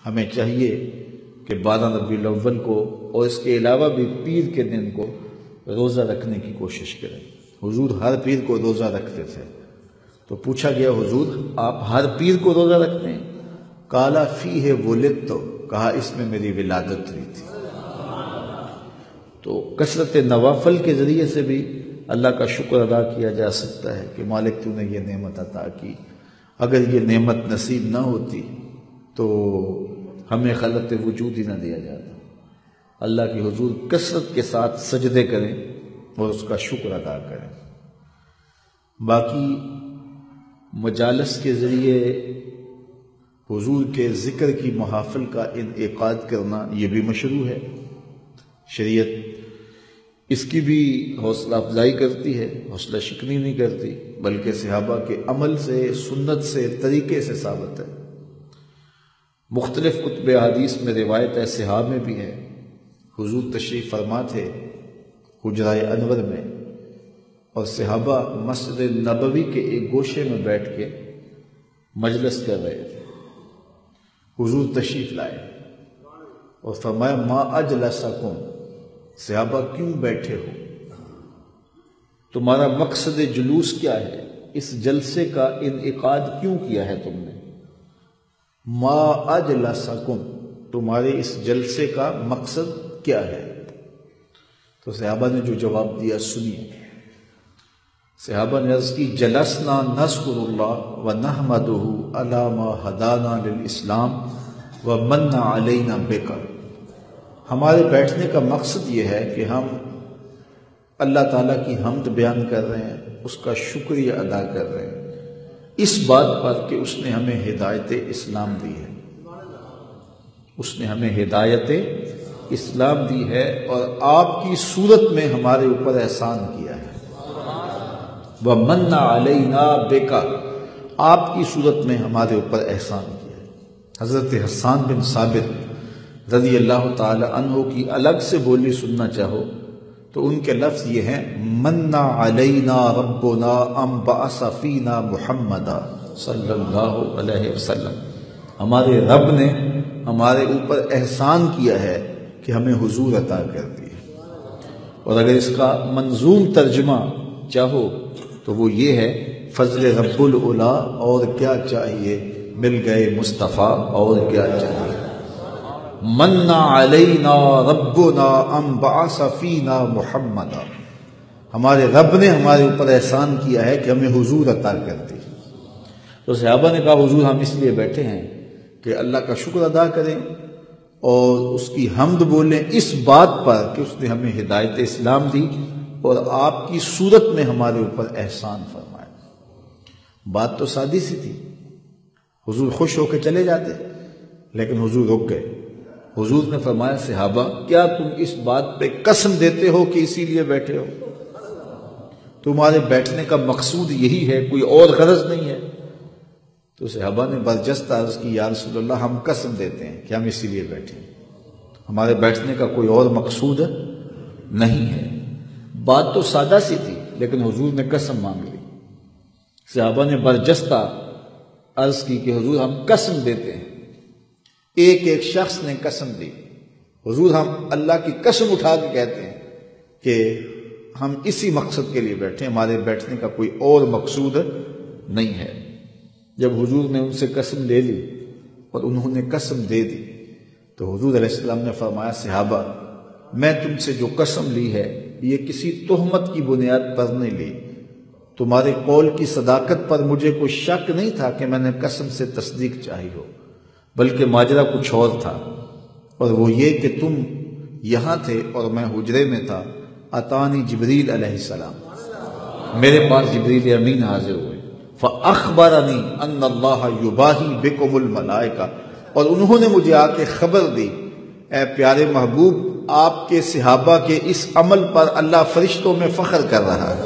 ہمیں چاہیے کہ 12 ربیع الاول کو اور اس کے علاوہ بھی پیر کے دن کو روزہ رکھنے کی کوشش کریں۔ حضور ہر پیر کو روزہ رکھتے تھے، تو پوچھا گیا حضور آپ ہر پیر کو روزہ رکھتے ہیں؟ قال فیہ ولدت، کہا اس میں میری ولادت ہوئی تھی۔ تو کثرت نوافل کے ذریعے سے بھی اللہ کا شکر ادا کیا جا سکتا ہے کہ مالک تو نے یہ نعمت عطا کی، اگر یہ نعمت نصیب نہ ہوتی تو ہمیں خلقت وجود ہی نہ دیا جاتا۔ اللہ کی حضور کثرت کے ساتھ سجدے کریں اور اس کا شکر ادا کریں۔ باقی مجالس کے ذریعے حضور کے ذکر کی محافل کا انعقاد کرنا یہ بھی مشروع ہے۔ شریعت اس کی بھی حوصلہ افزائی کرتی ہے، حوصلہ شکنی نہیں کرتی، بلکہ صحابہ کے عمل سے، سنت سے، طریقے سے ثابت ہے۔ مختلف کتب حدیث میں روایت ہے، صحابہ میں بھی ہے، حضور تشریف فرما تھے حجرہ انور میں، اور صحابہ مسجد نبوی کے ایک گوشے میں بیٹھ کے مجلس کر رہے تھے۔ حضور تشریف لائے اور فرمایا ما اجلسکم، صحابہ کیوں بیٹھے ہو؟ تمہارا مقصد جلوس کیا ہے؟ اس جلسے کا انعقاد کیوں کیا ہے تم نے؟ ما اجلسکم، تمہارے اس جلسے کا مقصد کیا ہے؟ تو صحابہ نے جو جواب دیا سنیے۔ صحابہ نے عرض کی جلسنا نذکر اللہ ونحمدہ علی ما ہدانا للاسلام ومن علینا بک، ہمارے بیٹھنے کا مقصد یہ ہے کہ ہم اللہ تعالیٰ کی حمد بیان کر رہے ہیں، اس کا شکریہ ادا کر رہے ہیں اس بات پر کہ اس نے ہمیں ہدایت اسلام دی ہے، اس نے ہمیں ہدایت اسلام دی ہے اور آپ کی صورت میں ہمارے اوپر احسان کیا ہے۔ وَمَنَّ عَلَيْنَا بِكَ، آپ کی صورت میں ہمارے اوپر احسان کیا ہے۔ حضرت حسان بن ثابت رضی اللہ تعالی عنہ کی الگ سے بولی سننا چاہو تو ان کے لفظ یہ ہیں مَنَّ عَلَيْنَا رَبُّنَا أَن بَعَثَ فِينَا مُحَمَّدًا صلی اللہ علیہ وسلم، ہمارے رب نے ہمارے اوپر احسان کیا ہے کہ ہمیں حضور عطا کر دی۔ اور اگر اس کا منظوم ترجمہ چاہو تو وہ یہ ہے فضل رب العلا، اور کیا چاہیے، مل گئے مصطفیٰ، اور کیا چاہیے۔ من علینا ربنا ان بعث فینا محمدا، ہمارے رب نے ہمارے اوپر احسان کیا ہے کہ ہمیں حضور عطا کر دی۔ تو صحابہ نے کہا حضور ہم اس لیے بیٹھے ہیں کہ اللہ کا شکر ادا کریں اور اس کی حمد بولیں اس بات پر کہ اس نے ہمیں ہدایت اسلام دی اور آپ کی صورت میں ہمارے اوپر احسان فرمایا۔ بات تو سادی سی تھی، حضور خوش ہو کے چلے جاتے، لیکن حضور رک گئے۔ حضور نے فرمایا صحابہ کیا تم اس بات پہ قسم دیتے ہو کہ اسی لیے بیٹھے ہو؟ تمہارے بیٹھنے کا مقصود یہی ہے، کوئی اور غرض نہیں ہے؟ تو صحابہ نے برجستہ عرض کی یا رسول اللہ ہم قسم دیتے ہیں کہ ہم اسی لیے بیٹھے ہیں، ہمارے بیٹھنے کا کوئی اور مقصود نہیں ہے۔ بات تو سادہ سی تھی لیکن حضور نے قسم مانگ لی۔ صحابہ نے برجستہ عرض کی کہ حضور ہم قسم دیتے ہیں، ایک ایک شخص نے قسم دی، حضور ہم اللہ کی قسم اٹھا کے کہتے ہیں کہ ہم اسی مقصد کے لیے بیٹھے ہیں، ہمارے بیٹھنے کا کوئی اور مقصود نہیں ہے۔ جب حضور نے ان سے قسم لے لی اور انہوں نے قسم دے دی تو حضور علیہ السلام نے فرمایا صحابہ میں تم سے جو قسم لی ہے یہ کسی تہمت کی بنیاد پر نہیں لی، تمہارے قول کی صداقت پر مجھے کوئی شک نہیں تھا کہ میں نے قسم سے تصدیق چاہی ہو، بلکہ ماجرا کچھ اور تھا، اور وہ یہ کہ تم یہاں تھے اور میں حجرے میں تھا، اتانی جبریل علیہ السلام، میرے پاس جبریل امین حاضر ہوئے، فاخبرنی ان اللہ یباہی بکم الملائکہ، اور انہوں نے مجھے آ کے خبر دی اے پیارے محبوب آپ کے صحابہ کے اس عمل پر اللہ فرشتوں میں فخر کر رہا ہے،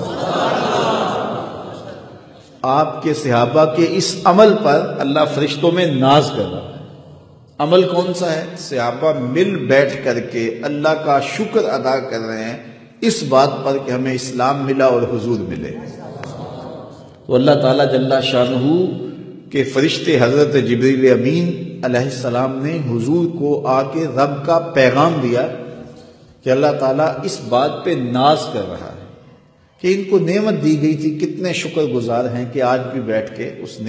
آپ کے صحابہ کے اس عمل پر اللہ فرشتوں میں ناز کر رہا ہے۔ عمل کون سا ہے؟ صحابہ مل بیٹھ کر کے اللہ کا شکر ادا کر رہے ہیں اس بات پر کہ ہمیں اسلام ملا اور حضور ملے۔ تو اللہ تعالیٰ جل شانہ کے فرشتے حضرت جبریل امین علیہ السلام نے حضور کو آ کے رب کا پیغام دیا کہ اللہ تعالیٰ اس بات پہ ناز کر رہا ہے کہ ان کو نعمت دی گئی تھی، کتنے شکر گزار ہیں کہ آج بھی بیٹھ کے اس نعمت